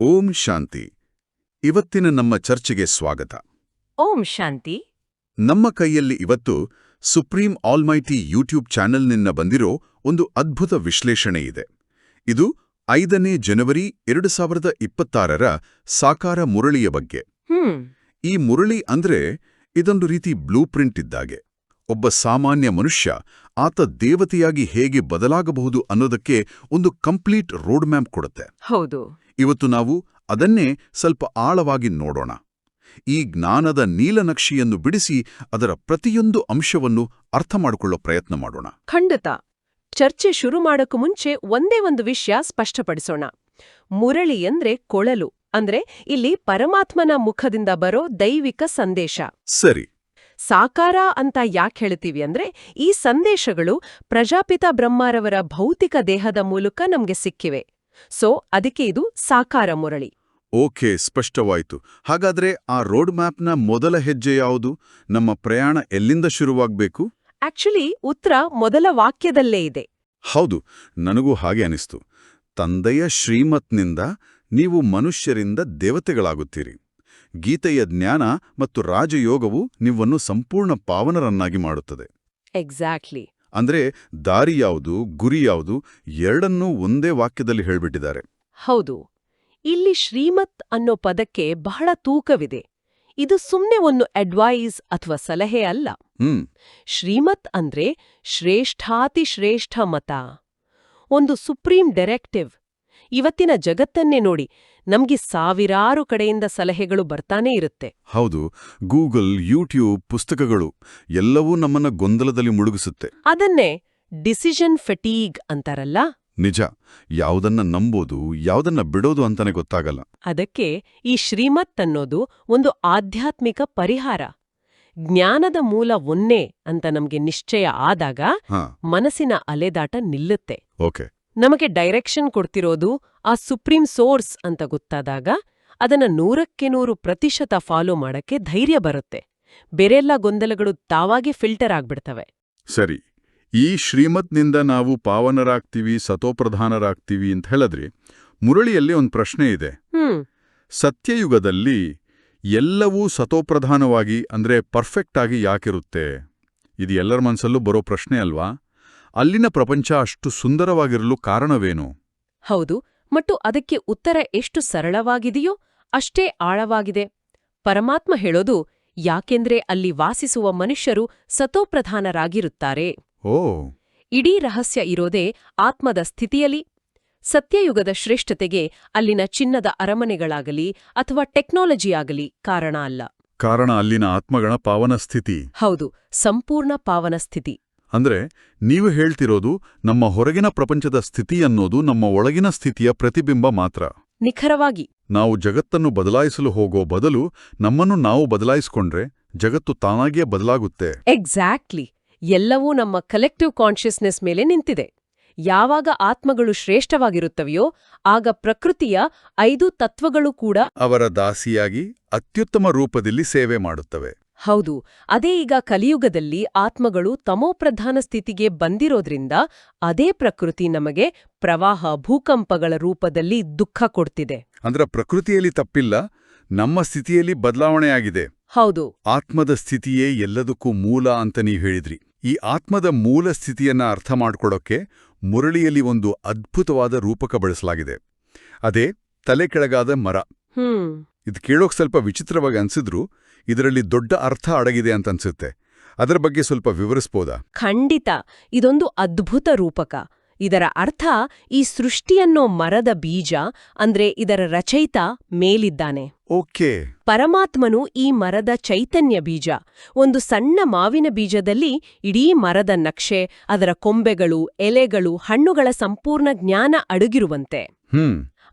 ಓಂ ಶಾಂತಿ. ಇವತ್ತಿನ ನಮ್ಮ ಚರ್ಚೆಗೆ ಸ್ವಾಗತ. ಓಂ ಶಾಂತಿ. ನಮ್ಮ ಕೈಯಲ್ಲಿ ಇವತ್ತು ಸುಪ್ರೀಂ ಆಲ್ಮೈಟಿ ಯೂಟ್ಯೂಬ್ ಚಾನೆಲ್ನಿಂದ ಬಂದಿರೋ ಒಂದು ಅದ್ಭುತ ವಿಶ್ಲೇಷಣೆ ಇದೆ. ಇದು 5ನೇ ಜನವರಿ 2026ರ ಸಾಕಾರ ಮುರಳಿಯ ಬಗ್ಗೆ. ಈ ಮುರಳಿ ಅಂದ್ರೆ ಇದೊಂದು ರೀತಿ ಬ್ಲೂ ಪ್ರಿಂಟ್ ಇದ್ದಾಗೆ. ಒಬ್ಬ ಸಾಮಾನ್ಯ ಮನುಷ್ಯ ಆತ ದೇವತೆಯಾಗಿ ಹೇಗೆ ಬದಲಾಗಬಹುದು ಅನ್ನೋದಕ್ಕೆ ಒಂದು ಕಂಪ್ಲೀಟ್ ರೋಡ್ ಮ್ಯಾಪ್ ಕೊಡುತ್ತೆ. ಹೌದು. ಇವತ್ತು ನಾವು ಅದನ್ನೇ ಸ್ವಲ್ಪ ಆಳವಾಗಿ ನೋಡೋಣ. ಈ ಜ್ಞಾನದ ನೀಲನಕ್ಷೆಯನ್ನು ಬಿಡಿಸಿ ಅದರ ಪ್ರತಿಯೊಂದು ಅಂಶವನ್ನು ಅರ್ಥ ಮಾಡಿಕೊಳ್ಳೋ ಪ್ರಯತ್ನ ಮಾಡೋಣ. ಖಂಡಿತ. ಚರ್ಚೆ ಶುರು ಮಾಡೋಕ್ಕೂ ಮುಂಚೆ ಒಂದೇ ಒಂದು ವಿಷಯ ಸ್ಪಷ್ಟಪಡಿಸೋಣ. ಮುರಳಿ ಅಂದ್ರೆ ಕೊಳಲು, ಅಂದ್ರೆ ಇಲ್ಲಿ ಪರಮಾತ್ಮನ ಮುಖದಿಂದ ಬರೋ ದೈವಿಕ ಸಂದೇಶ. ಸರಿ. ಸಾಕಾರ ಅಂತ ಯಾಕೆ ಹೇಳ್ತೀವಿ ಅಂದ್ರೆ ಈ ಸಂದೇಶಗಳು ಪ್ರಜಾಪಿತ ಬ್ರಹ್ಮರವರ ಭೌತಿಕ ದೇಹದ ಮೂಲಕ ನಮ್ಗೆ ಸಿಕ್ಕಿವೆ. ಸೊ ಅದಕ್ಕೆ ಇದು ಸಾಕಾರ ಮುರಳಿ. ಓಕೆ, ಸ್ಪಷ್ಟವಾಯ್ತು. ಹಾಗಾದ್ರೆ ಆ ರೋಡ್ ಮ್ಯಾಪ್ನ ಮೊದಲ ಹೆಜ್ಜೆ ಯಾವುದು? ನಮ್ಮ ಪ್ರಯಾಣ ಎಲ್ಲಿಂದ ಶುರುವಾಗಬೇಕು? ಆಕ್ಚುಲಿ ಉತ್ತರ ಮೊದಲ ವಾಕ್ಯದಲ್ಲೇ ಇದೆ. ಹೌದು, ನನಗೂ ಹಾಗೆ ಅನಿಸ್ತು. ತಂದೆಯ ಶ್ರೀಮತ್ನಿಂದ ನೀವು ಮನುಷ್ಯರಿಂದ ದೇವತೆಗಳಾಗುತ್ತೀರಿ. ಗೀತೆಯ ಜ್ಞಾನ ಮತ್ತು ರಾಜಯೋಗವು ನಿಮ್ಮನ್ನು ಸಂಪೂರ್ಣ ಪಾವನರನ್ನಾಗಿ ಮಾಡುತ್ತದೆ. ಎಕ್ಸಾಕ್ಟ್ಲಿ. ಅಂದ್ರೆ ದಾರಿ ಯಾವುದು, ಗುರಿ ಯಾವುದು ಎರಡನ್ನೂ ಒಂದೇ ವಾಕ್ಯದಲ್ಲಿ ಹೇಳ್ಬಿಟ್ಟಿದ್ದಾರೆ. ಹೌದು. ಇಲ್ಲಿ ಶ್ರೀಮತ್ ಅನ್ನೋ ಪದಕ್ಕೆ ಬಹಳ ತೂಕವಿದೆ. ಇದು ಸುಮ್ನೆ ಒಂದು ಅಡ್ವೈಸ್ ಅಥವಾ ಸಲಹೆ ಅಲ್ಲ. ಶ್ರೀಮತ್ ಅಂದ್ರೆ ಶ್ರೇಷ್ಠಾತಿಶ್ರೇಷ್ಠ ಮತ, ಒಂದು ಸುಪ್ರೀಂ ಡೈರೆಕ್ಟಿವ್. ಇವತ್ತಿನ ಜಗತ್ತನ್ನೇ ನೋಡಿ, ನಮ್ಗೆ ಸಾವಿರಾರು ಕಡೆಯಿಂದ ಸಲಹೆಗಳು ಬರ್ತಾನೇ ಇರುತ್ತೆ. ಹೌದು, ಗೂಗಲ್, ಯೂಟ್ಯೂಬ್, ಪುಸ್ತಕಗಳು ಎಲ್ಲವೂ ನಮ್ಮನ್ನ ಗೊಂದಲದಲ್ಲಿ ಮುಳುಗಿಸುತ್ತೆ. ಅದನ್ನೇ ಡಿಸಿಷನ್ ಫೆಟೀಗ್ ಅಂತಾರಲ್ಲ. ನಿಜ. ಯಾವುದನ್ನ ನಂಬೋದು, ಯಾವುದನ್ನ ಬಿಡೋದು ಅಂತಾನೆ ಗೊತ್ತಾಗಲ್ಲ. ಅದಕ್ಕೆ ಈ ಶ್ರೀಮತ್ ಅನ್ನೋದು ಒಂದು ಆಧ್ಯಾತ್ಮಿಕ ಪರಿಹಾರ. ಜ್ಞಾನದ ಮೂಲ ಒನ್ನೇ ಅಂತ ನಮ್ಗೆ ನಿಶ್ಚಯ ಆದಾಗ ಮನಸ್ಸಿನ ಅಲೆದಾಟ ನಿಲ್ಲುತ್ತೆ. ಓಕೆ. ನಮಗೆ ಡೈರೆಕ್ಷನ್ ಕೊಡ್ತಿರೋದು ಆ ಸುಪ್ರೀಂ ಸೋರ್ಸ್ ಅಂತ ಗೊತ್ತಾದಾಗ ಅದನ್ನ 100% ಫಾಲೋ ಮಾಡಕ್ಕೆ ಧೈರ್ಯ ಬರುತ್ತೆ. ಬೇರೆಲ್ಲ ಗೊಂದಲಗಳು ತಾವಾಗೆ ಫಿಲ್ಟರ್ ಆಗ್ಬಿಡ್ತವೆ. ಸರಿ. ಈ ಶ್ರೀಮತ್ನಿಂದ ನಾವು ಪಾವನರಾಗ್ತೀವಿ, ಸತೋಪ್ರಧಾನರಾಗ್ತೀವಿ ಅಂತ ಹೇಳಿದ್ರಿ. ಮುರಳಿಯಲ್ಲಿ ಒಂದು ಪ್ರಶ್ನೆ ಇದೆ. ಸತ್ಯಯುಗದಲ್ಲಿ ಎಲ್ಲವೂ ಸತೋಪ್ರಧಾನವಾಗಿ ಅಂದ್ರೆ ಪರ್ಫೆಕ್ಟ್ ಆಗಿ ಯಾಕಿರುತ್ತೆ? ಇದು ಎಲ್ಲರ ಮನಸ್ಸಲ್ಲೂ ಬರೋ ಪ್ರಶ್ನೆ ಅಲ್ವಾ? ಅಲ್ಲಿನ ಪ್ರಪಂಚ ಅಷ್ಟು ಸುಂದರವಾಗಿರಲು ಕಾರಣವೇನು? ಹೌದು, ಮತ್ತು ಅದಕ್ಕೆ ಉತ್ತರ ಎಷ್ಟು ಸರಳವಾಗಿದೆಯೋ ಅಷ್ಟೇ ಆಳವಾಗಿದೆ. ಪರಮಾತ್ಮ ಹೇಳೋದು, ಯಾಕೆಂದ್ರೆ ಅಲ್ಲಿ ವಾಸಿಸುವ ಮನುಷ್ಯರು ಸತೋಪ್ರಧಾನರಾಗಿರುತ್ತಾರೆ. ಓ. ಇಡೀ ರಹಸ್ಯ ಇರೋದೇ ಆತ್ಮದ ಸ್ಥಿತಿಯಲ್ಲಿ. ಸತ್ಯಯುಗದ ಶ್ರೇಷ್ಠತೆಗೆ ಅಲ್ಲಿನ ಚಿನ್ನದ ಅರಮನೆಗಳಾಗಲಿ ಅಥವಾ ಟೆಕ್ನಾಲಜಿಯಾಗಲಿ ಕಾರಣ ಅಲ್ಲ. ಕಾರಣ ಅಲ್ಲಿನ ಆತ್ಮಗಳ ಪಾವನ ಸ್ಥಿತಿ. ಹೌದು, ಸಂಪೂರ್ಣ ಪಾವನ ಸ್ಥಿತಿ. ಅಂದ್ರೆ ನೀವು ಹೇಳ್ತಿರೋದು ನಮ್ಮ ಹೊರಗಿನ ಪ್ರಪಂಚದ ಸ್ಥಿತಿ ಅನ್ನೋದು ನಮ್ಮ ಒಳಗಿನ ಸ್ಥಿತಿಯ ಪ್ರತಿಬಿಂಬ ಮಾತ್ರ. ನಿಖರವಾಗಿ. ನಾವು ಜಗತ್ತನ್ನು ಬದಲಾಯಿಸಲು ಹೋಗೋ ಬದಲು ನಮ್ಮನ್ನು ನಾವು ಬದಲಾಯಿಸಿಕೊಂಡ್ರೆ ಜಗತ್ತು ತಾನಾಗಿಯೇ ಬದಲಾಗುತ್ತೆ. ಎಕ್ಸಾಕ್ಟ್ಲಿ. ಎಲ್ಲವೂ ನಮ್ಮ ಕಲೆಕ್ಟಿವ್ ಕಾನ್ಷಿಯಸ್ನೆಸ್ ಮೇಲೆ ನಿಂತಿದೆ. ಯಾವಾಗ ಆತ್ಮಗಳು ಶ್ರೇಷ್ಠವಾಗಿರುತ್ತವೆಯೋ ಆಗ ಪ್ರಕೃತಿಯ 5 ತತ್ವಗಳು ಕೂಡ ಅವರ ದಾಸಿಯಾಗಿ ಅತ್ಯುತ್ತಮ ರೂಪದಲ್ಲಿ ಸೇವೆ ಮಾಡುತ್ತವೆ. ಹೌದು. ಅದೇ ಈಗ ಕಲಿಯುಗದಲ್ಲಿ ಆತ್ಮಗಳು ತಮೋಪ್ರಧಾನ ಸ್ಥಿತಿಗೆ ಬಂದಿರೋದ್ರಿಂದ ಅದೇ ಪ್ರಕೃತಿ ನಮಗೆ ಪ್ರವಾಹ, ಭೂಕಂಪಗಳ ರೂಪದಲ್ಲಿ ದುಃಖ ಕೊಡ್ತಿದೆ. ಅಂದ್ರೆ ಪ್ರಕೃತಿಯಲ್ಲಿ ತಪ್ಪಿಲ್ಲ, ನಮ್ಮ ಸ್ಥಿತಿಯಲ್ಲಿ ಬದಲಾವಣೆಯಾಗಿದೆ. ಹೌದು. ಆತ್ಮದ ಸ್ಥಿತಿಯೇ ಎಲ್ಲದಕ್ಕೂ ಮೂಲ ಅಂತ ನೀವು ಹೇಳಿದ್ರಿ. ಈ ಆತ್ಮದ ಮೂಲ ಸ್ಥಿತಿಯನ್ನ ಅರ್ಥ ಮಾಡ್ಕೊಳಕ್ಕೆ ಮುರಳಿಯಲ್ಲಿ ಒಂದು ಅದ್ಭುತವಾದ ರೂಪಕ ಬಳಸಲಾಗಿದೆ. ಅದೇ ತಲೆ ಕೆಳಗಾದ ಮರ. ಇದು ಕೇಳೋಕ್ ಸ್ವಲ್ಪ ವಿಚಿತ್ರವಾಗಿ ಅನ್ಸಿದ್ರು ಇದರಲ್ಲಿ ದೊಡ್ಡ ಅರ್ಥ ಅಡಗಿದೆ ಅಂತ ಅನ್ಸುತ್ತೆ. ಅದರ ಬಗ್ಗೆ ಸ್ವಲ್ಪ ವಿವರಿಸ್ಬೋದಾ? ಖಂಡಿತ. ಇದೊಂದು ಅದ್ಭುತ ರೂಪಕ. ಇದರ ಅರ್ಥ, ಈ ಸೃಷ್ಟಿಯನ್ನೋ ಮರದ ಬೀಜ ಅಂದ್ರೆ ಇದರ ರಚಯಿತ ಮೇಲಿದ್ದಾನೆ. ಓಕೆ. ಪರಮಾತ್ಮನು ಈ ಮರದ ಚೈತನ್ಯ ಬೀಜ. ಒಂದು ಸಣ್ಣ ಮಾವಿನ ಬೀಜದಲ್ಲಿ ಇಡೀ ಮರದ ನಕ್ಷೆ, ಅದರ ಕೊಂಬೆಗಳು, ಎಲೆಗಳು, ಹಣ್ಣುಗಳ ಸಂಪೂರ್ಣ ಜ್ಞಾನ ಅಡಗಿರುವಂತೆ.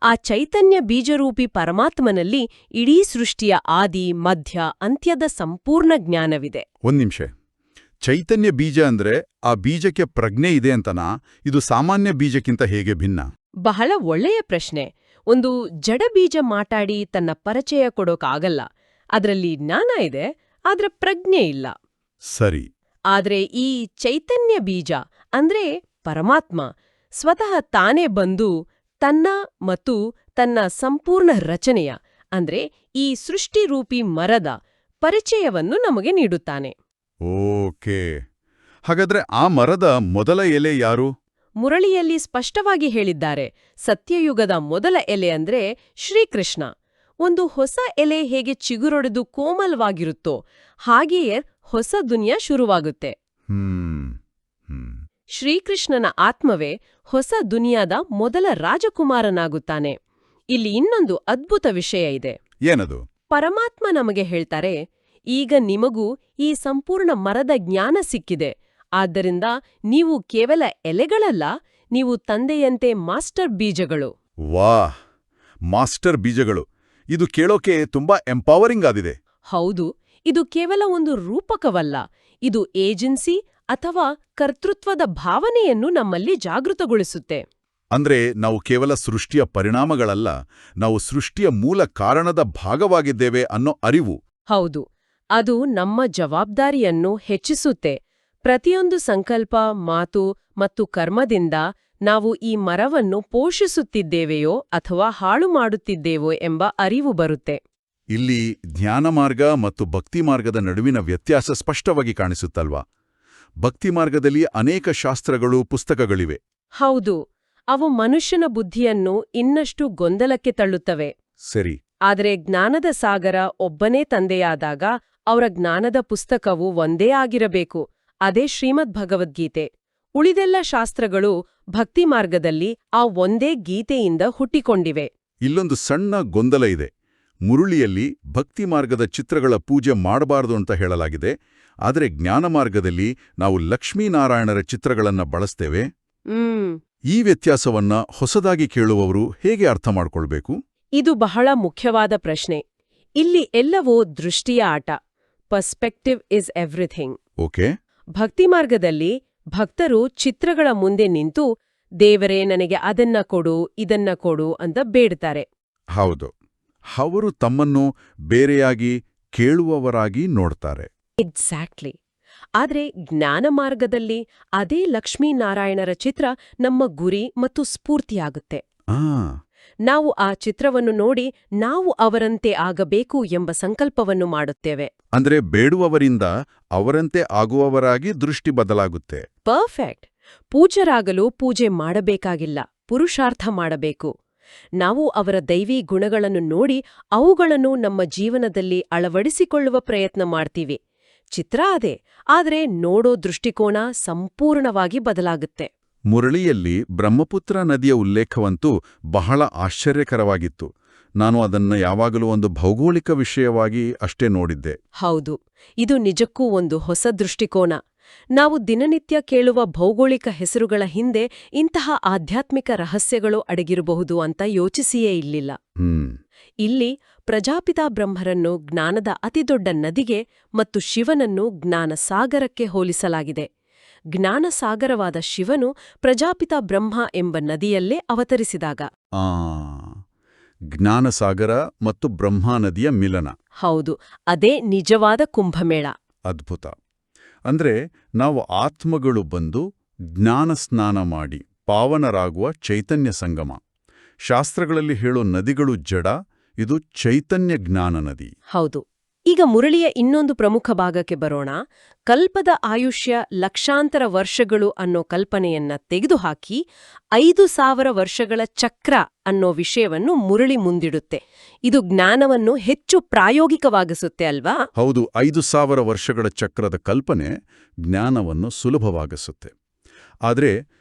ಆ ಚೈತನ್ಯ ಬೀಜರೂಪಿ ಪರಮಾತ್ಮನಲ್ಲಿ ಇಡೀ ಸೃಷ್ಟಿಯ ಆದಿ, ಮಧ್ಯ, ಅಂತ್ಯದ ಸಂಪೂರ್ಣ ಜ್ಞಾನವಿದೆ. ಒಂದ್ ನಿಮಿಷ. ಚೈತನ್ಯ ಬೀಜ ಅಂದ್ರೆ ಆ ಬೀಜಕ್ಕೆ ಪ್ರಜ್ಞೆ ಇದೆ ಅಂತನಾ? ಇದು ಸಾಮಾನ್ಯ ಬೀಜಕ್ಕಿಂತ ಹೇಗೆ ಭಿನ್ನ? ಬಹಳ ಒಳ್ಳೆಯ ಪ್ರಶ್ನೆ. ಒಂದು ಜಡ ಬೀಜ ಮಾತಾಡಿ ತನ್ನ ಪರಿಚಯ ಕೊಡೋಕಾಗಲ್ಲ. ಅದರಲ್ಲಿ ಜ್ಞಾನ ಇದೆ, ಆದ್ರೆ ಪ್ರಜ್ಞೆ ಇಲ್ಲ. ಸರಿ. ಆದ್ರೆ ಈ ಚೈತನ್ಯ ಬೀಜ ಅಂದ್ರೆ ಪರಮಾತ್ಮ ಸ್ವತಃ ತಾನೇ ಬಂದು ತನ್ನ ಮತ್ತು ತನ್ನ ಸಂಪೂರ್ಣ ರಚನೆಯ ಅಂದ್ರೆ ಈ ಸೃಷ್ಟಿರೂಪಿ ಮರದ ಪರಿಚಯವನ್ನು ನಮಗೆ ನೀಡುತ್ತಾನೆ. ಓಕೆ. ಹಾಗಾದ್ರೆ ಆ ಮರದ ಮೊದಲ ಎಲೆ ಯಾರು? ಮುರಳಿಯಲ್ಲಿ ಸ್ಪಷ್ಟವಾಗಿ ಹೇಳಿದ್ದಾರೆ, ಸತ್ಯಯುಗದ ಮೊದಲ ಎಲೆ ಅಂದ್ರೆ ಶ್ರೀಕೃಷ್ಣ. ಒಂದು ಹೊಸ ಎಲೆ ಹೇಗೆ ಚಿಗುರೊಡೆದು ಕೋಮಲವಾಗಿರುತ್ತೋ ಹಾಗೆಯೇ ಹೊಸ ದುನಿಯಾ ಶುರುವಾಗುತ್ತೆ. ಶ್ರೀಕೃಷ್ಣನ ಆತ್ಮವೇ ಹೊಸ ದುನಿಯಾದ ಮೊದಲ ರಾಜಕುಮಾರನಾಗುತ್ತಾನೆ. ಇಲ್ಲಿ ಇನ್ನೊಂದು ಅದ್ಭುತ ವಿಷಯ ಇದೆ. ಏನದು? ಪರಮಾತ್ಮ ನಮಗೆ ಹೇಳ್ತಾರೆ, ಈಗ ನಿಮಗೂ ಈ ಸಂಪೂರ್ಣ ಮರದ ಜ್ಞಾನ ಸಿಕ್ಕಿದೆ. ಆದ್ದರಿಂದ ನೀವು ಕೇವಲ ಎಲೆಗಳಲ್ಲ, ನೀವು ತಂದೆಯಂತೆ ಮಾಸ್ಟರ್ ಬೀಜಗಳು. ವಾಹ್, ಮಾಸ್ಟರ್ ಬೀಜಗಳು! ಇದು ಕೇಳೋಕೆ ತುಂಬಾ ಎಂಪವರಿಂಗ್ ಆದಿದೆ. ಹೌದು, ಇದು ಕೇವಲ ಒಂದು ರೂಪಕವಲ್ಲ, ಇದು ಏಜೆನ್ಸಿ ಅಥವಾ ಕರ್ತೃತ್ವದ ಭಾವನೆಯನ್ನು ನಮ್ಮಲ್ಲಿ ಜಾಗೃತಗೊಳಿಸುತ್ತೆ. ಅಂದ್ರೆ ನಾವು ಕೇವಲ ಸೃಷ್ಟಿಯ ಪರಿಣಾಮಗಳಲ್ಲ, ನಾವು ಸೃಷ್ಟಿಯ ಮೂಲ ಕಾರಣದ ಭಾಗವಾಗಿದ್ದೇವೆ ಅನ್ನೋ ಅರಿವು. ಹೌದು, ಅದು ನಮ್ಮ ಜವಾಬ್ದಾರಿಯನ್ನು ಹೆಚ್ಚಿಸುತ್ತೆ. ಪ್ರತಿಯೊಂದು ಸಂಕಲ್ಪ, ಮಾತು ಮತ್ತು ಕರ್ಮದಿಂದ ನಾವು ಈ ಮರವನ್ನು ಪೋಷಿಸುತ್ತಿದ್ದೇವೆಯೋ ಅಥವಾ ಹಾಳು ಮಾಡುತ್ತಿದ್ದೇವೋ ಎಂಬ ಅರಿವು ಬರುತ್ತೆ. ಇಲ್ಲಿ ಜ್ಞಾನಮಾರ್ಗ ಮತ್ತು ಭಕ್ತಿಮಾರ್ಗದ ನಡುವಿನ ವ್ಯತ್ಯಾಸ ಸ್ಪಷ್ಟವಾಗಿ ಕಾಣಿಸುತ್ತಲ್ವಾ? ಭಕ್ತಿಮಾರ್ಗದಲ್ಲಿ ಅನೇಕ ಶಾಸ್ತ್ರಗಳು, ಪುಸ್ತಕಗಳಿವೆ. ಹೌದು, ಅವು ಮನುಷ್ಯನ ಬುದ್ಧಿಯನ್ನು ಇನ್ನಷ್ಟು ಗೊಂದಲಕ್ಕೆ ತಳ್ಳುತ್ತವೆ. ಸರಿ. ಆದರೆ ಜ್ಞಾನದ ಸಾಗರ ಒಬ್ಬನೇ ತಂದೆಯಾದಾಗ ಅವರ ಜ್ಞಾನದ ಪುಸ್ತಕವು ಒಂದೇ ಆಗಿರಬೇಕು. ಅದೇ ಶ್ರೀಮದ್ ಭಗವದ್ಗೀತೆ. ಉಳಿದೆಲ್ಲ ಶಾಸ್ತ್ರಗಳು ಭಕ್ತಿಮಾರ್ಗದಲ್ಲಿ ಆ ಒಂದೇ ಗೀತೆಯಿಂದ ಹುಟ್ಟಿಕೊಂಡಿವೆ. ಇಲ್ಲೊಂದು ಸಣ್ಣ ಗೊಂದಲ ಇದೆ. ಮುರುಳಿಯಲ್ಲಿ ಭಕ್ತಿಮಾರ್ಗದ ಚಿತ್ರಗಳ ಪೂಜೆ ಮಾಡಬಾರದು ಅಂತ ಹೇಳಲಾಗಿದೆ, ಆದರೆ ಜ್ಞಾನಮಾರ್ಗದಲ್ಲಿ ನಾವು ಲಕ್ಷ್ಮೀನಾರಾಯಣರ ಚಿತ್ರಗಳನ್ನ ಬಳಸ್ತೇವೆ. ಈ ವ್ಯತ್ಯಾಸವನ್ನ ಹೊಸದಾಗಿ ಕೇಳುವವರು ಹೇಗೆ ಅರ್ಥ ಮಾಡ್ಕೊಳ್ಬೇಕು? ಇದು ಬಹಳ ಮುಖ್ಯವಾದ ಪ್ರಶ್ನೆ. ಇಲ್ಲಿ ಎಲ್ಲವೂ ದೃಷ್ಟಿಯ ಆಟ. Perspective is everything. ಓಕೆ. ಭಕ್ತಿಮಾರ್ಗದಲ್ಲಿ ಭಕ್ತರು ಚಿತ್ರಗಳ ಮುಂದೆ ನಿಂತು ದೇವರೇ ನನಗೆ ಅದನ್ನ ಕೊಡು, ಇದನ್ನ ಕೊಡು ಅಂತ ಬೇಡ್ತಾರೆ. ಹೌದು, ಅವರು ತಮ್ಮನ್ನು ಬೇರೆಯಾಗಿ ಕೇಳುವವರಾಗಿ ನೋಡ್ತಾರೆ. ಎಕ್ಸಾಕ್ಟ್ಲಿ. ಆದ್ರೆ ಜ್ಞಾನಮಾರ್ಗದಲ್ಲಿ ಅದೇ ಲಕ್ಷ್ಮೀನಾರಾಯಣರ ಚಿತ್ರ ನಮ್ಮ ಗುರಿ ಮತ್ತು ಸ್ಫೂರ್ತಿಯಾಗುತ್ತೆ. ನಾವು ಆ ಚಿತ್ರವನ್ನು ನೋಡಿ ನಾವು ಅವರಂತೆ ಆಗಬೇಕು ಎಂಬ ಸಂಕಲ್ಪವನ್ನು ಮಾಡುತ್ತೇವೆ. ಅಂದ್ರೆ ಬೇಡುವವರಿಂದ ಅವರಂತೆ ಆಗುವವರಾಗಿ ದೃಷ್ಟಿ ಬದಲಾಗುತ್ತೆ. ಪರ್ಫೆಕ್ಟ್. ಪೂಜ್ಯರಾಗಲು ಪೂಜೆ ಮಾಡಬೇಕಾಗಿಲ್ಲ, ಪುರುಷಾರ್ಥ ಮಾಡಬೇಕು. ನಾವು ಅವರ ದೈವಿ ಗುಣಗಳನ್ನು ನೋಡಿ ಅವುಗಳನ್ನು ನಮ್ಮ ಜೀವನದಲ್ಲಿ ಅಳವಡಿಸಿಕೊಳ್ಳುವ ಪ್ರಯತ್ನ ಮಾಡ್ತೀವಿ. ಚಿತ್ರ ಅದೇ, ಆದ್ರೆ ನೋಡೋ ದೃಷ್ಟಿಕೋನ ಸಂಪೂರ್ಣವಾಗಿ ಬದಲಾಗುತ್ತೆ. ಮುರಳಿಯಲ್ಲಿ ಬ್ರಹ್ಮಪುತ್ರ ನದಿಯ ಉಲ್ಲೇಖವಂತೂ ಬಹಳ ಆಶ್ಚರ್ಯಕರವಾಗಿತ್ತು. ನಾನು ಅದನ್ನ ಯಾವಾಗಲೂ ಒಂದು ಭೌಗೋಳಿಕ ವಿಷಯವಾಗಿ ಅಷ್ಟೇ ನೋಡಿದ್ದೆ. ಹೌದು, ಇದು ನಿಜಕ್ಕೂ ಒಂದು ಹೊಸ ದೃಷ್ಟಿಕೋನ. ನಾವು ದಿನನಿತ್ಯ ಕೇಳುವ ಭೌಗೋಳಿಕ ಹೆಸರುಗಳ ಹಿಂದೆ ಇಂತಹ ಆಧ್ಯಾತ್ಮಿಕ ರಹಸ್ಯಗಳು ಅಡಗಿರಬಹುದು ಅಂತ ಯೋಚಿಸಿಯೇ ಇಲ್ಲಿಲ್ಲ. ಇಲ್ಲಿ ಪ್ರಜಾಪಿತಾ ಬ್ರಹ್ಮರನ್ನು ಜ್ಞಾನದ ಅತಿದೊಡ್ಡ ನದಿಗೆ ಮತ್ತು ಶಿವನನ್ನು ಜ್ಞಾನಸಾಗರಕ್ಕೆ ಹೋಲಿಸಲಾಗಿದೆ. ಜ್ಞಾನಸಾಗರವಾದ ಶಿವನು ಪ್ರಜಾಪಿತಾ ಬ್ರಹ್ಮ ಎಂಬ ನದಿಯಲ್ಲೇ ಅವತರಿಸಿದಾಗ. ಜ್ಞಾನಸಾಗರ ಮತ್ತು ಬ್ರಹ್ಮ ನದಿಯ ಮಿಲನ. ಹೌದು, ಅದೇ ನಿಜವಾದ ಕುಂಭಮೇಳ. ಅದ್ಭುತ. ಅಂದ್ರೆ ನಾವು ಆತ್ಮಗಳು ಬಂದು ಜ್ಞಾನ ಸ್ನಾನ ಮಾಡಿ ಪಾವನರಾಗುವ ಚೈತನ್ಯ ಸಂಗಮ. ಶಾಸ್ತ್ರಗಳಲ್ಲಿ ಹೇಳೋ ನದಿಗಳು ಜಡ, ಇದು ಚೈತನ್ಯ ಜ್ಞಾನ ನದಿ. ಹೌದು. ಈಗ ಮುರಳಿಯ ಇನ್ನೊಂದು ಪ್ರಮುಖ ಭಾಗಕ್ಕೆ ಬರೋಣ. ಕಲ್ಪದ ಆಯುಷ್ಯ ಲಕ್ಷಾಂತರ ವರ್ಷಗಳು ಅನ್ನೋ ಕಲ್ಪನೆಯನ್ನ ತೆಗೆದುಹಾಕಿ 5,000 ವರ್ಷಗಳ ಚಕ್ರ ಅನ್ನೋ ವಿಷಯವನ್ನು ಮುರಳಿ ಮುಂದಿಡುತ್ತೆ. ಇದು ಜ್ಞಾನವನ್ನು ಹೆಚ್ಚು ಪ್ರಾಯೋಗಿಕವಾಗಿಸುತ್ತೆ ಅಲ್ವಾ? ಹೌದು, 5,000 ವರ್ಷಗಳ ಚಕ್ರದ ಕಲ್ಪನೆ ಜ್ಞಾನವನ್ನು ಸುಲಭವಾಗಿಸುತ್ತೆ. ಆದರೆ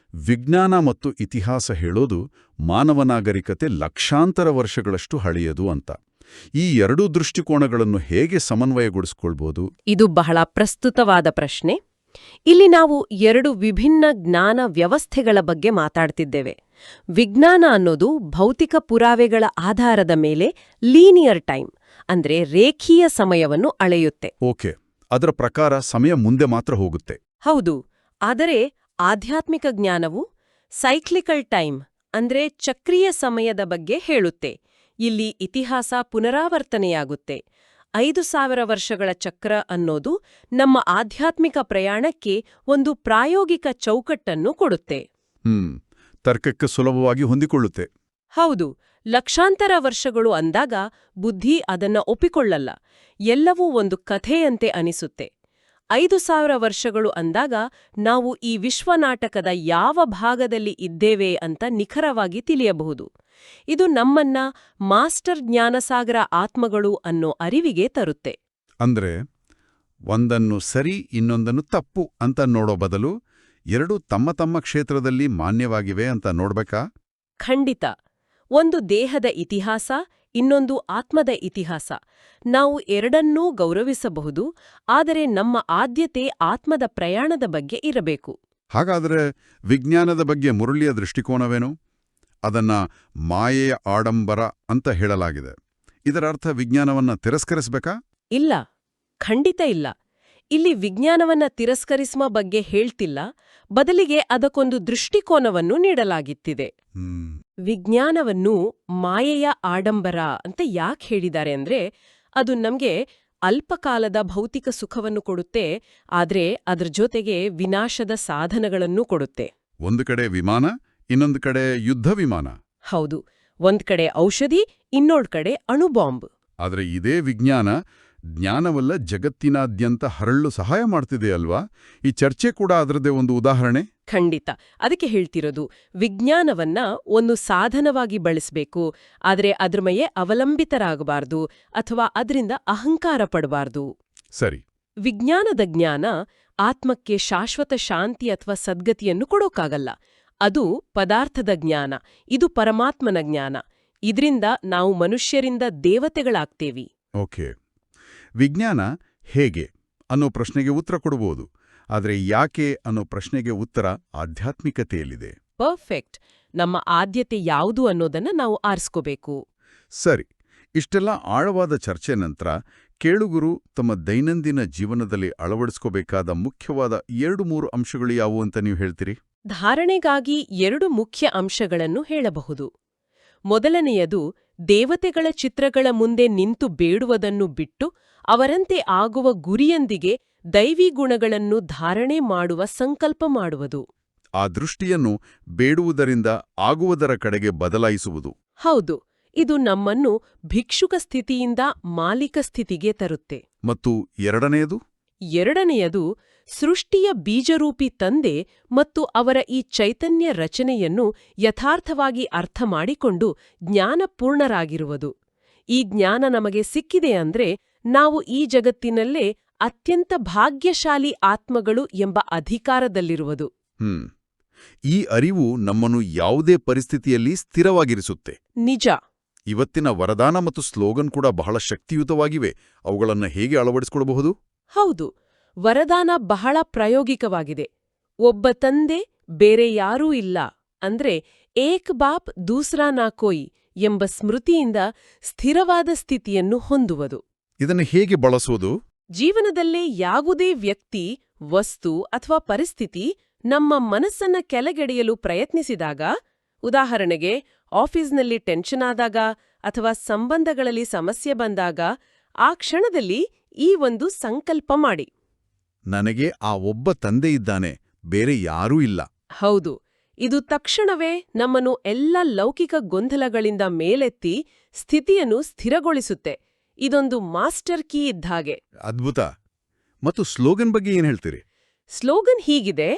ವಿಜ್ಞಾನ ಮತ್ತು ಇತಿಹಾಸ ಹೇಳೋದು ಮಾನವ ನಾಗರಿಕತೆ ಲಕ್ಷಾಂತರ ವರ್ಷಗಳಷ್ಟು ಹಳೆಯದು ಅಂತ. ಈ ಎರಡೂ ದೃಷ್ಟಿಕೋನಗಳನ್ನು ಹೇಗೆ ಸಮನ್ವಯಗೊಳಿಸಿಕೊಳ್ಬೋದು? ಇದು ಬಹಳ ಪ್ರಸ್ತುತವಾದ ಪ್ರಶ್ನೆ. ಇಲ್ಲಿ ನಾವು 2 ವಿಭಿನ್ನ ಜ್ಞಾನ ವ್ಯವಸ್ಥೆಗಳ ಬಗ್ಗೆ ಮಾತಾಡ್ತಿದ್ದೇವೆ. ವಿಜ್ಞಾನ ಅನ್ನೋದು ಭೌತಿಕ ಪುರಾವೆಗಳ ಆಧಾರದ ಮೇಲೆ ಲೀನಿಯರ್ ಟೈಮ್, ಅಂದ್ರೆ ರೇಖೀಯ ಸಮಯವನ್ನು ಅಳೆಯುತ್ತೆ. ಓಕೆ, ಅದರ ಪ್ರಕಾರ ಸಮಯ ಮುಂದೆ ಮಾತ್ರ ಹೋಗುತ್ತೆ. ಹೌದು. ಆದರೆ ಆಧ್ಯಾತ್ಮಿಕ ಜ್ಞಾನವು ಸೈಕ್ಲಿಕಲ್ ಟೈಮ್, ಅಂದ್ರೆ ಚಕ್ರೀಯ ಸಮಯದ ಬಗ್ಗೆ ಹೇಳುತ್ತೆ. ಇಲ್ಲಿ ಇತಿಹಾಸ ಪುನರಾವರ್ತನೆಯಾಗುತ್ತೆ. 5,000 ವರ್ಷಗಳ ಚಕ್ರ ಅನ್ನೋದು ನಮ್ಮ ಆಧ್ಯಾತ್ಮಿಕ ಪ್ರಯಾಣಕ್ಕೆ ಒಂದು ಪ್ರಾಯೋಗಿಕ ಚೌಕಟ್ಟನ್ನು ಕೊಡುತ್ತೆ. ತರ್ಕಕ್ಕೆ ಸುಲಭವಾಗಿ ಹೊಂದಿಕೊಳ್ಳುತ್ತೆ. ಹೌದು, ಲಕ್ಷಾಂತರ ವರ್ಷಗಳು ಅಂದಾಗ ಬುದ್ಧಿ ಅದನ್ನ ಒಪ್ಪಿಕೊಳ್ಳಲ್ಲ. ಎಲ್ಲವೂ ಒಂದು ಕಥೆಯಂತೆ ಅನಿಸುತ್ತೆ. 5000 ವರ್ಷಗಳು ಅಂದಾಗ ನಾವು ಈ ವಿಶ್ವನಾಟಕದ ಯಾವ ಭಾಗದಲ್ಲಿ ಇದ್ದೇವೆ ಅಂತ ನಿಖರವಾಗಿ ತಿಳಿಯಬಹುದು. ಇದು ನಮ್ಮನ್ನ ಮಾಸ್ಟರ್ ಜ್ಞಾನಸಾಗರ ಆತ್ಮಗಳು ಅನ್ನೋ ಅರಿವಿಗೆ ತರುತ್ತೆ. ಅಂದ್ರೆ ಒಂದನ್ನು ಸರಿ ಇನ್ನೊಂದನ್ನು ತಪ್ಪು ಅಂತ ನೋಡೋ ಬದಲು ಎರಡೂ ತಮ್ಮ ತಮ್ಮ ಕ್ಷೇತ್ರದಲ್ಲಿ ಮಾನ್ಯವಾಗಿವೆ ಅಂತ ನೋಡ್ಬೇಕಾ? ಖಂಡಿತ. ಒಂದು ದೇಹದ ಇತಿಹಾಸ, ಇನ್ನೊಂದು ಆತ್ಮದ ಇತಿಹಾಸ. ನಾವು ಎರಡನ್ನೂ ಗೌರವಿಸಬಹುದು, ಆದರೆ ನಮ್ಮ ಆದ್ಯತೆ ಆತ್ಮದ ಪ್ರಯಾಣದ ಬಗ್ಗೆ ಇರಬೇಕು. ಹಾಗಾದರೆ ವಿಜ್ಞಾನದ ಬಗ್ಗೆ ಮುರಳಿಯ ದೃಷ್ಟಿಕೋನವೇನು? ಅದನ್ನ ಮಾಯೆಯ ಆಡಂಬರ ಅಂತ ಹೇಳಲಾಗಿದೆ. ಇದರ ಅರ್ಥ ವಿಜ್ಞಾನವನ್ನ ತಿರಸ್ಕರಿಸಬೇಕಾ? ಇಲ್ಲ, ಖಂಡಿತ ಇಲ್ಲ. ಇಲ್ಲಿ ವಿಜ್ಞಾನವನ್ನ ತಿರಸ್ಕರಿಸುವ ಬಗ್ಗೆ ಹೇಳ್ತಿಲ್ಲ, ಬದಲಿಗೆ ಅದಕ್ಕೊಂದು ದೃಷ್ಟಿಕೋನವನ್ನು ನೀಡಲಾಗಿತ್ತಿದೆ. ವಿಜ್ಞಾನವನ್ನು ಮಾಯೆಯ ಆಡಂಬರ ಅಂತ ಯಾಕೆ ಹೇಳಿದ್ದಾರೆ ಅಂದ್ರೆ, ಅದು ನಮ್ಗೆ ಅಲ್ಪಕಾಲದ ಭೌತಿಕ ಸುಖವನ್ನು ಕೊಡುತ್ತೆ, ಆದ್ರೆ ಅದ್ರ ಜೊತೆಗೆ ವಿನಾಶದ ಸಾಧನಗಳನ್ನೂ ಕೊಡುತ್ತೆ. ಒಂದು ಕಡೆ ವಿಮಾನ, ಇನ್ನೊಂದು ಕಡೆ ಯುದ್ಧ ವಿಮಾನ. ಹೌದು, ಒಂದ್ ಕಡೆ ಔಷಧಿ, ಇನ್ನೊಂದ್ ಕಡೆ ಅಣುಬಾಂಬ್. ಆದರೆ ಇದೇ ವಿಜ್ಞಾನ ಜ್ಞಾನವಲ್ಲ ಜಗತ್ತಿನಾದ್ಯಂತ ಹರಳಲು ಸಹಾಯ ಮಾಡ್ತಿದೆ ಅಲ್ವಾ? ಈ ಚರ್ಚೆ ಕೂಡ ಅದರದೇ ಒಂದು ಉದಾಹರಣೆ. ಖಂಡಿತ. ಅದಕ್ಕೆ ಹೇಳ್ತಿರೋದು, ವಿಜ್ಞಾನವನ್ನ ಒಂದು ಸಾಧನವಾಗಿ ಬಳಸಬೇಕು, ಆದರೆ ಅದ್ರ ಮೇಲೆ ಅವಲಂಬಿತರಾಗಬಾರ್ದು ಅಥವಾ ಅದರಿಂದ ಅಹಂಕಾರ ಪಡಬಾರ್ದು. ಸರಿ. ವಿಜ್ಞಾನದ ಜ್ಞಾನ ಆತ್ಮಕ್ಕೆ ಶಾಶ್ವತ ಶಾಂತಿ ಅಥವಾ ಸದ್ಗತಿಯನ್ನು ಕೊಡೋಕ್ಕಾಗಲ್ಲ. ಅದು ಪದಾರ್ಥದ ಜ್ಞಾನ, ಇದು ಪರಮಾತ್ಮನ ಜ್ಞಾನ. ಇದರಿಂದ ನಾವು ಮನುಷ್ಯರಿಂದ ದೇವತೆಗಳಾಗ್ತೇವಿ. ಓಕೆ. ವಿಜ್ಞಾನ ಹೇಗೆ ಅನ್ನೋ ಪ್ರಶ್ನೆಗೆ ಉತ್ತರ ಕೊಡಬಹುದು, ಆದರೆ ಯಾಕೆ ಅನ್ನೋ ಪ್ರಶ್ನೆಗೆ ಉತ್ತರ ಆಧ್ಯಾತ್ಮಿಕತೆಯಲ್ಲಿದೆ. ಪರ್ಫೆಕ್ಟ್. ನಮ್ಮ ಆದ್ಯತೆ ಯಾವುದು ಅನ್ನೋದನ್ನ ನಾವು ಆರಿಸ್ಕೋಬೇಕು. ಸರಿ. ಇಷ್ಟೆಲ್ಲ ಆಳವಾದ ಚರ್ಚೆ ನಂತರ ಕೇಳುಗರು ತಮ್ಮ ದೈನಂದಿನ ಜೀವನದಲ್ಲಿ ಅಳವಡಿಸ್ಕೋಬೇಕಾದ ಮುಖ್ಯವಾದ 2-3 ಅಂಶಗಳು ಯಾವುವು ಅಂತ ನೀವು ಹೇಳ್ತೀರಿ? ಧಾರಣೆಗಾಗಿ 2 ಮುಖ್ಯ ಅಂಶಗಳನ್ನು ಹೇಳಬಹುದು. ಮೊದಲನೆಯದು, ದೇವತೆಗಳ ಚಿತ್ರಗಳ ಮುಂದೆ ನಿಂತು ಬೇಡುವುದನ್ನು ಬಿಟ್ಟು ಅವರಂತೆ ಆಗುವ ಗುರಿಯೊಂದಿಗೆ ದೈವಿ ಗುಣಗಳನ್ನು ಧಾರಣೆ ಮಾಡುವ ಸಂಕಲ್ಪ ಮಾಡುವುದು. ಆ ದೃಷ್ಟಿಯನ್ನು ಬೇಡುವುದರಿಂದ ಆಗುವುದರ ಕಡೆಗೆ ಬದಲಾಯಿಸುವುದು. ಹೌದು, ಇದು ನಮ್ಮನ್ನು ಭಿಕ್ಷುಕ ಸ್ಥಿತಿಯಿಂದ ಮಾಲೀಕ ಸ್ಥಿತಿಗೆ ತರುತ್ತೆ. ಮತ್ತು ಎರಡನೆಯದು, ಸೃಷ್ಟಿಯ ಬೀಜರೂಪಿ ತಂದೆ ಮತ್ತು ಅವರ ಈ ಚೈತನ್ಯ ರಚನೆಯನ್ನು ಯಥಾರ್ಥವಾಗಿ ಅರ್ಥ ಮಾಡಿಕೊಂಡು ಜ್ಞಾನಪೂರ್ಣರಾಗಿರುವುದು. ಈ ಜ್ಞಾನ ನಮಗೆ ಸಿಕ್ಕಿದೆ ಅಂದ್ರೆ ನಾವು ಈ ಜಗತ್ತಿನಲ್ಲೇ ಅತ್ಯಂತ ಭಾಗ್ಯಶಾಲಿ ಆತ್ಮಗಳು ಎಂಬ ಅಧಿಕಾರದಲ್ಲಿರುವುದು. ಈ ಅರಿವು ನಮ್ಮನ್ನು ಯಾವುದೇ ಪರಿಸ್ಥಿತಿಯಲ್ಲಿ ಸ್ಥಿರವಾಗಿರಿಸುತ್ತೆ. ನಿಜ. ಇವತ್ತಿನ ವರದಾನ ಮತ್ತು ಸ್ಲೋಗನ್ ಕೂಡ ಬಹಳ ಶಕ್ತಿಯುತವಾಗಿವೆ. ಅವುಗಳನ್ನು ಹೇಗೆ ಅಳವಡಿಸಿಕೊಳ್ಳಬಹುದು? ಹೌದು, ವರದಾನ ಬಹಳ ಪ್ರಾಯೋಗಿಕವಾಗಿದೆ. ಒಬ್ಬ ತಂದೆ, ಬೇರೆ ಯಾರೂ ಇಲ್ಲ ಅಂದ್ರೆ ಏಕ್ ಬಾಪ್ ದೂಸ್ರಾ ನಾ ಕೋಯಿ ಎಂಬ ಸ್ಮೃತಿಯಿಂದ ಸ್ಥಿರವಾದ ಸ್ಥಿತಿಯನ್ನು ಹೊಂದುವುದು. ಇದನ್ನು ಹೇಗೆ ಬಳಸುವುದು? ಜೀವನದಲ್ಲೇ ಯಾವುದೇ ವ್ಯಕ್ತಿ, ವಸ್ತು ಅಥವಾ ಪರಿಸ್ಥಿತಿ ನಮ್ಮ ಮನಸ್ಸನ್ನ ಕೆಳಗೆಳೆಯಲು ಪ್ರಯತ್ನಿಸಿದಾಗ, ಉದಾಹರಣೆಗೆ ಆಫೀಸ್ನಲ್ಲಿ ಟೆನ್ಷನ್ ಆದಾಗ ಅಥವಾ ಸಂಬಂಧಗಳಲ್ಲಿ ಸಮಸ್ಯೆ ಬಂದಾಗ, ಆ ಕ್ಷಣದಲ್ಲಿ ಈ ಒಂದು ಸಂಕಲ್ಪ ಮಾಡಿ, ನನಗೆ ಆ ಒಬ್ಬ ತಂದೆ ಇದ್ದಾನೆ, ಬೇರೆ ಯಾರೂ ಇಲ್ಲ. ಹೌದು, ಇದು ತಕ್ಷಣವೇ ನಮ್ಮನ್ನು ಎಲ್ಲ ಲೌಕಿಕ ಗೊಂದಲಗಳಿಂದ ಮೇಲೆತ್ತಿ ಸ್ಥಿತಿಯನ್ನು ಸ್ಥಿರಗೊಳಿಸುತ್ತೆ. ಇದೊಂದು ಮಾಸ್ಟರ್ ಕೀ ಇದ್ದಾಗೆ. ಅದ್ಭುತ. ಮತ್ತು ಸ್ಲೋಗನ್ ಬಗ್ಗೆ ಏನ್ ಹೇಳ್ತೀರಿ? ಸ್ಲೋಗನ್ ಹೀಗಿದೆ: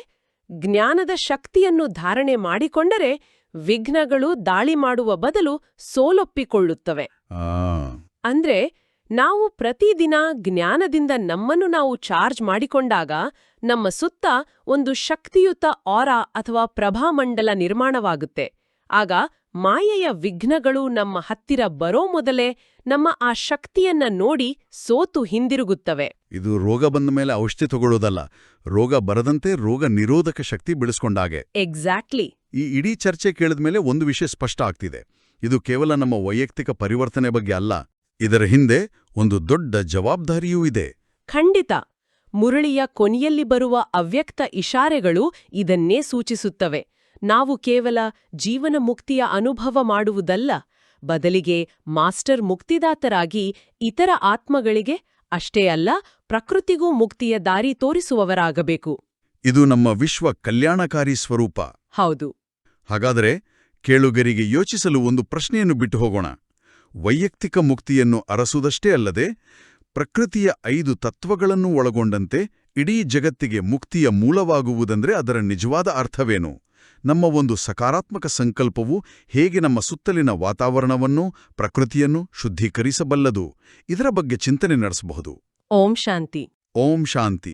ಜ್ಞಾನದ ಶಕ್ತಿಯನ್ನು ಧಾರಣೆ ಮಾಡಿಕೊಂಡರೆ ವಿಘ್ನಗಳು ದಾಳಿ ಮಾಡುವ ಬದಲು ಸೋಲೊಪ್ಪಿಕೊಳ್ಳುತ್ತವೆ. ಅಂದ್ರೆ ನಾವು ಪ್ರತಿದಿನ ಜ್ಞಾನದಿಂದ ನಮ್ಮನ್ನು ನಾವು ಚಾರ್ಜ್ ಮಾಡಿಕೊಂಡಾಗ ನಮ್ಮ ಸುತ್ತ ಒಂದು ಶಕ್ತಿಯುತ ಆರಾ ಅಥವಾ ಪ್ರಭಾಮಂಡಲ ನಿರ್ಮಾಣವಾಗುತ್ತೆ. ಆಗ ಮಾಯೆಯ ವಿಘ್ನಗಳು ನಮ್ಮ ಹತ್ತಿರ ಬರೋ ಮೊದಲೇ ನಮ್ಮ ಆ ಶಕ್ತಿಯನ್ನ ನೋಡಿ ಸೋತು ಹಿಂದಿರುಗುತ್ತವೆ. ಇದು ರೋಗ ಬಂದ ಮೇಲೆ ಔಷಧಿ ತಗೊಳ್ಳೋದಲ್ಲ, ರೋಗ ಬರದಂತೆ ರೋಗ ನಿರೋಧಕ ಶಕ್ತಿ ಬೆಳೆಸ್ಕೊಂಡಾಗೆ. ಎಕ್ಸಾಕ್ಟ್ಲಿ. ಈ ಇಡೀ ಚರ್ಚೆ ಕೇಳಿದ್ಮೇಲೆ ಒಂದು ವಿಷಯ ಸ್ಪಷ್ಟ ಆಗ್ತಿದೆ. ಇದು ಕೇವಲ ನಮ್ಮ ವೈಯಕ್ತಿಕ ಪರಿವರ್ತನೆ ಬಗ್ಗೆ ಅಲ್ಲ, ಇದರ ಹಿಂದೆ ಒಂದು ದೊಡ್ಡ ಜವಾಬ್ದಾರಿಯೂ ಇದೆ. ಖಂಡಿತ. ಮುರಳಿಯ ಕೊನೆಯಲ್ಲಿ ಬರುವ ಅವ್ಯಕ್ತ ಇಶಾರೆಗಳು ಇದನ್ನೇ ಸೂಚಿಸುತ್ತವೆ. ನಾವು ಕೇವಲ ಜೀವನ ಮುಕ್ತಿಯ ಅನುಭವ ಮಾಡುವುದಲ್ಲ, ಬದಲಿಗೆ ಮಾಸ್ಟರ್ ಮುಕ್ತಿದಾತರಾಗಿ ಇತರ ಆತ್ಮಗಳಿಗೆ, ಅಷ್ಟೇ ಅಲ್ಲ ಪ್ರಕೃತಿಗೂ ಮುಕ್ತಿಯ ದಾರಿ ತೋರಿಸುವವರಾಗಬೇಕು. ಇದು ನಮ್ಮ ವಿಶ್ವ ಕಲ್ಯಾಣಕಾರಿ ಸ್ವರೂಪ. ಹೌದು. ಹಾಗಾದರೆ ಕೇಳುಗರಿಗೆ ಯೋಚಿಸಲು ಒಂದು ಪ್ರಶ್ನೆಯನ್ನು ಬಿಟ್ಟು ಹೋಗೋಣ. ವೈಯಕ್ತಿಕ ಮುಕ್ತಿಯನ್ನು ಅರಸುವುದಷ್ಟೇ ಅಲ್ಲದೆ ಪ್ರಕೃತಿಯ 5 ತತ್ವಗಳನ್ನು ಒಳಗೊಂಡಂತೆ ಇಡೀ ಜಗತ್ತಿಗೆ ಮುಕ್ತಿಯ ಮೂಲವಾಗುವುದಂದ್ರೆ ಅದರ ನಿಜವಾದ ಅರ್ಥವೇನು? ನಮ್ಮ ಒಂದು ಸಕಾರಾತ್ಮಕ ಸಂಕಲ್ಪವು ಹೇಗೆ ನಮ್ಮ ಸುತ್ತಲಿನ ವಾತಾವರಣವನ್ನು, ಪ್ರಕೃತಿಯನ್ನು ಶುದ್ಧೀಕರಿಸಬಲ್ಲದು? ಇದರ ಬಗ್ಗೆ ಚಿಂತನೆ ನಡೆಸಬಹುದು. ಓಂ ಶಾಂತಿ. ಓಂ ಶಾಂತಿ.